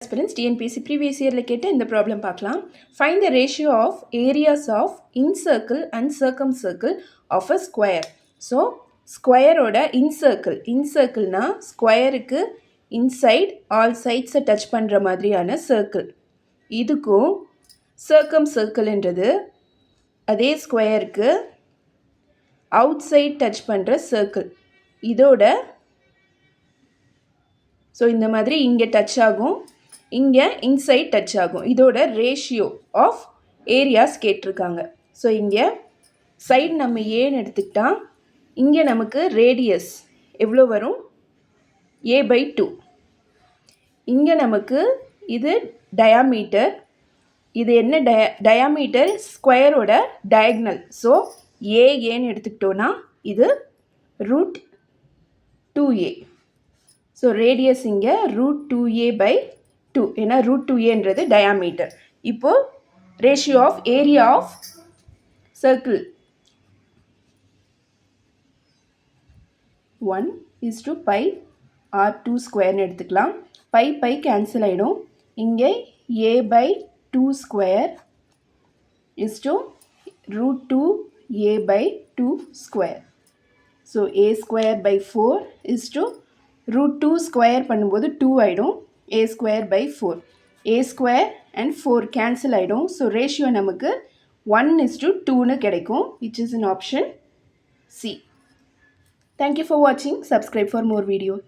Aspirants TNPSC previous yearல கேட்ட இந்த problem பார்க்கலாம். Find the ratio of areas of incircle and circumcircle of a square. So ஸ்கொயரோட இன்சர்க்கிள்னா ஸ்கொயருக்கு inside all சைட்ஸை touch பண்ணுற மாதிரியான சர்க்கிள். இதுக்கும் சர்க்கம்சர்க்கிள்ன்றது அதே ஸ்கொயருக்கு அவுட் சைட் டச் பண்ணுற சர்க்கிள். இதோட ஸோ இந்த மாதிரி இங்கே டச் ஆகும், இங்கே இன்சைட் டச் ஆகும். இதோட ரேஷியோ ஆஃப் ஏரியாஸ் கேட்டிருக்காங்க. ஸோ இங்கே சைடு நம்ம ஏன்னு எடுத்துக்கிட்டால் இங்கே நமக்கு ரேடியஸ் எவ்வளோ வரும், a/2. இங்கே நமக்கு இது டயாமீட்டர், இது என்ன டயாமீட்டர் ஸ்கொயரோட டயக்னல். ஸோ ஏன்னு எடுத்துக்கிட்டோன்னா இது √2a. ஸோ ரேடியஸ் இங்கே √2a/2, ஏன்னா √2aன்றது டயாமீட்டர். இப்போது ratio of area of circle 1:πr2 ஸ்கொயர்னு எடுத்துக்கலாம். பை கேன்சல் ஆகிடும். இங்கே a/2 square √2a/2 square. So a²/4 √2 square பண்ணும்போது 2 ஆகிடும். a²/4, a² and 4 கேன்சல் ஆகிடும். ஸோ ரேஷியோ நமக்கு 1:2ன்னு கிடைக்கும், which is in option C. Thank you for watching. Subscribe for more videos.